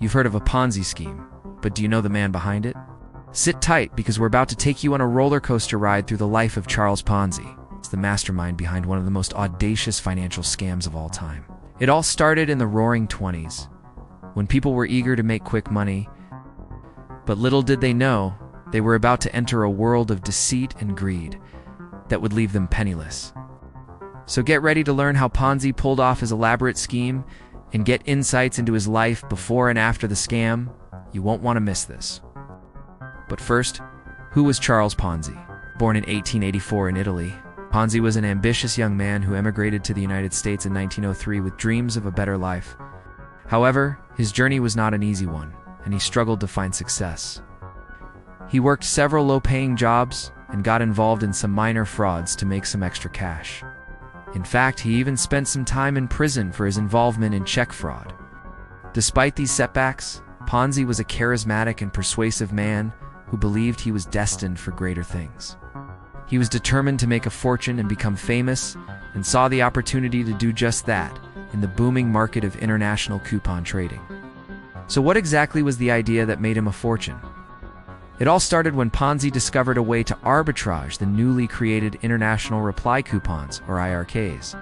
You've heard of a Ponzi scheme, but do you know the man behind it? Sit tight, because we're about to take you on a roller coaster ride through the life of Charles Ponzi. It's the mastermind behind one of the most audacious financial scams of all time. It all started in the roaring 20s, when people were eager to make quick money, but little did they know they were about to enter a world of deceit and greed that would leave them penniless. So get ready to learn how Ponzi pulled off his elaborate scheme and get insights into his life before and after the scam. You won't want to miss this. But first, who was Charles Ponzi? Born in 1884 in Italy, Ponzi was an ambitious young man who emigrated to the United States in 1903 with dreams of a better life. However, his journey was not an easy one, and he struggled to find success. He worked several low-paying jobs and got involved in some minor frauds to make some extra cash. In fact, he even spent some time in prison for his involvement in check fraud. Despite these setbacks, Ponzi was a charismatic and persuasive man who believed he was destined for greater things. He was determined to make a fortune and become famous, and saw the opportunity to do just that in the booming market of international coupon trading. So what exactly was the idea that made him a fortune? It all started when Ponzi discovered a way to arbitrage the newly created international reply coupons, or IRCs.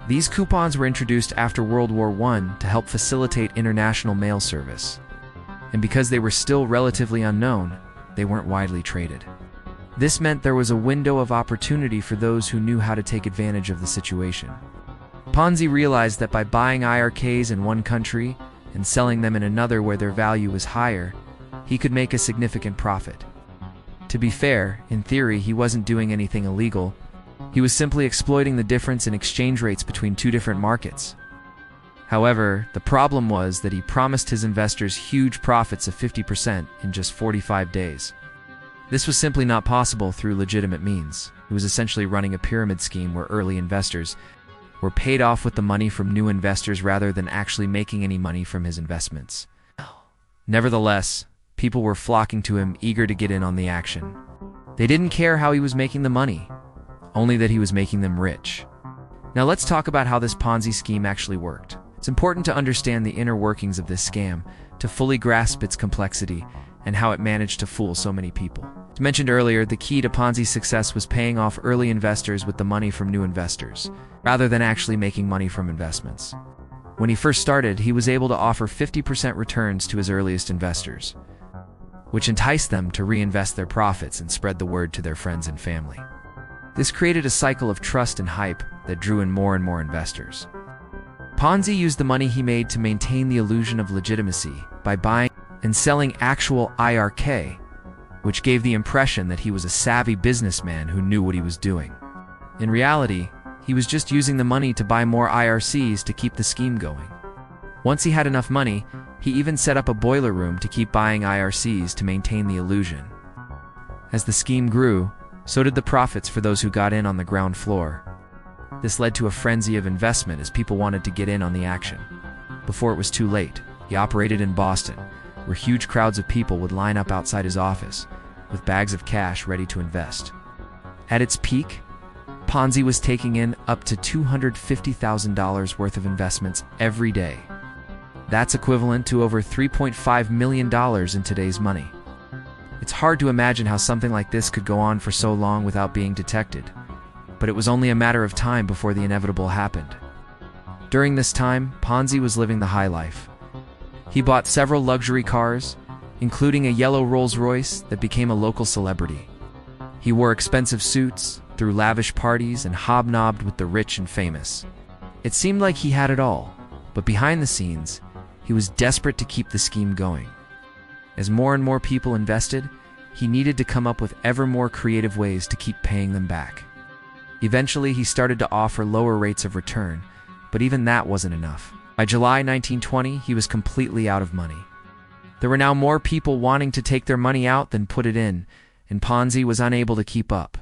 These coupons were introduced after World War I to help facilitate international mail service. And because they were still relatively unknown, they weren't widely traded. This meant there was a window of opportunity for those who knew how to take advantage of the situation. Ponzi realized that by buying IRCs in one country and selling them in another where their value was higher, he could make a significant profit. To be fair, in theory, he wasn't doing anything illegal. He was simply exploiting the difference in exchange rates between two different markets. However, the problem was that he promised his investors huge profits of 50% in just 45 days. This was simply not possible through legitimate means. He was essentially running a pyramid scheme where early investors were paid off with the money from new investors rather than actually making any money from his investments. Nevertheless, people were flocking to him, eager to get in on the action. They didn't care how he was making the money, only that he was making them rich. Now let's talk about how this Ponzi scheme actually worked. It's important to understand the inner workings of this scam to fully grasp its complexity and how it managed to fool so many people. As mentioned earlier, the key to Ponzi's success was paying off early investors with the money from new investors, rather than actually making money from investments. When he first started, he was able to offer 50% returns to his earliest investors, which enticed them to reinvest their profits and spread the word to their friends and family. This created a cycle of trust and hype that drew in more and more investors. Ponzi used the money he made to maintain the illusion of legitimacy by buying and selling actual IRK, which gave the impression that he was a savvy businessman who knew what he was doing. In reality, he was just using the money to buy more IRCs to keep the scheme going. Once he had enough money, he even set up a boiler room to keep buying IRCs to maintain the illusion. As the scheme grew, so did the profits for those who got in on the ground floor. This led to a frenzy of investment as people wanted to get in on the action. Before it was too late, he operated in Boston, where huge crowds of people would line up outside his office with bags of cash ready to invest. At its peak, Ponzi was taking in up to $250,000 worth of investments every day. That's equivalent to over $3.5 million in today's money. It's hard to imagine how something like this could go on for so long without being detected, but it was only a matter of time before the inevitable happened. During this time, Ponzi was living the high life. He bought several luxury cars, including a yellow Rolls-Royce that became a local celebrity. He wore expensive suits, threw lavish parties, and hobnobbed with the rich and famous. It seemed like he had it all, but behind the scenes, he was desperate to keep the scheme going. As more and more people invested, he needed to come up with ever more creative ways to keep paying them back. Eventually, he started to offer lower rates of return, but even that wasn't enough. By July 1920, he was completely out of money. There were now more people wanting to take their money out than put it in, and Ponzi was unable to keep up.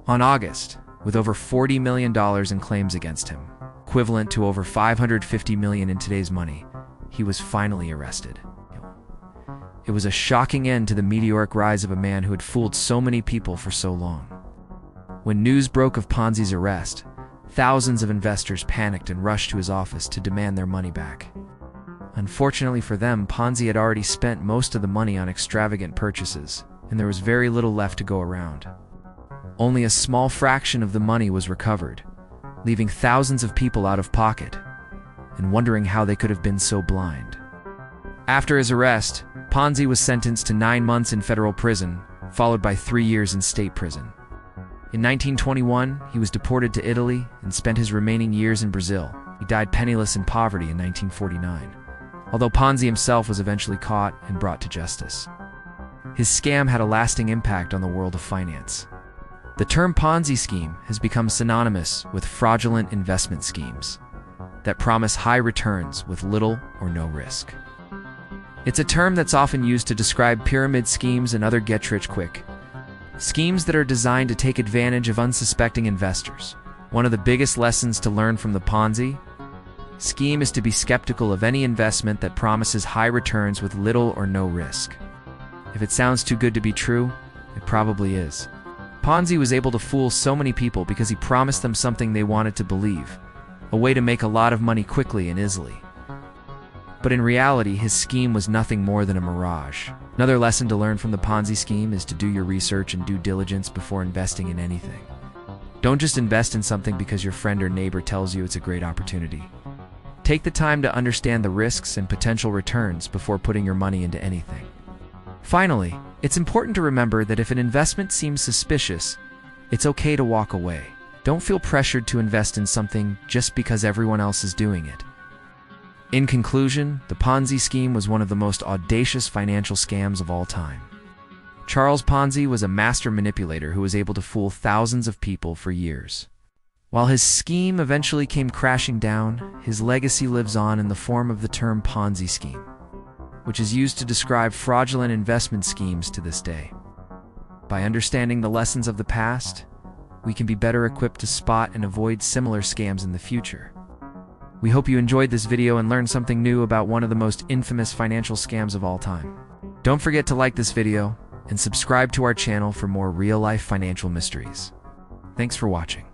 On August, with over $40 million in claims against him, equivalent to over $550 million in today's money, he was finally arrested. It was a shocking end to the meteoric rise of a man who had fooled so many people for so long. When news broke of Ponzi's arrest, thousands of investors panicked and rushed to his office to demand their money back. Unfortunately for them, Ponzi had already spent most of the money on extravagant purchases, and there was very little left to go around. Only a small fraction of the money was recovered, leaving thousands of people out of pocket and wondering how they could have been so blind. After his arrest, Ponzi was sentenced to 9 months in federal prison, followed by 3 years in state prison. In 1921, he was deported to Italy and spent his remaining years in Brazil. He died penniless in poverty in 1949, although Ponzi himself was eventually caught and brought to justice. His scam had a lasting impact on the world of finance. The term Ponzi scheme has become synonymous with fraudulent investment schemes that promise high returns with little or no risk. It's a term that's often used to describe pyramid schemes and other get-rich-quick schemes that are designed to take advantage of unsuspecting investors. One of the biggest lessons to learn from the Ponzi scheme is to be skeptical of any investment that promises high returns with little or no risk. If it sounds too good to be true, it probably is. Ponzi was able to fool so many people because he promised them something they wanted to believe, a way to make a lot of money quickly and easily. But in reality, his scheme was nothing more than a mirage. Another lesson to learn from the Ponzi scheme is to do your research and due diligence before investing in anything. Don't just invest in something because your friend or neighbor tells you it's a great opportunity. Take the time to understand the risks and potential returns before putting your money into anything. Finally, it's important to remember that if an investment seems suspicious, it's okay to walk away. Don't feel pressured to invest in something just because everyone else is doing it. In conclusion, the Ponzi scheme was one of the most audacious financial scams of all time. Charles Ponzi was a master manipulator who was able to fool thousands of people for years. While his scheme eventually came crashing down, his legacy lives on in the form of the term Ponzi scheme, which is used to describe fraudulent investment schemes to this day. By understanding the lessons of the past, we can be better equipped to spot and avoid similar scams in the future. We hope you enjoyed this video and learned something new about one of the most infamous financial scams of all time. Don't forget to like this video and subscribe to our channel for more real-life financial mysteries. Thanks for watching.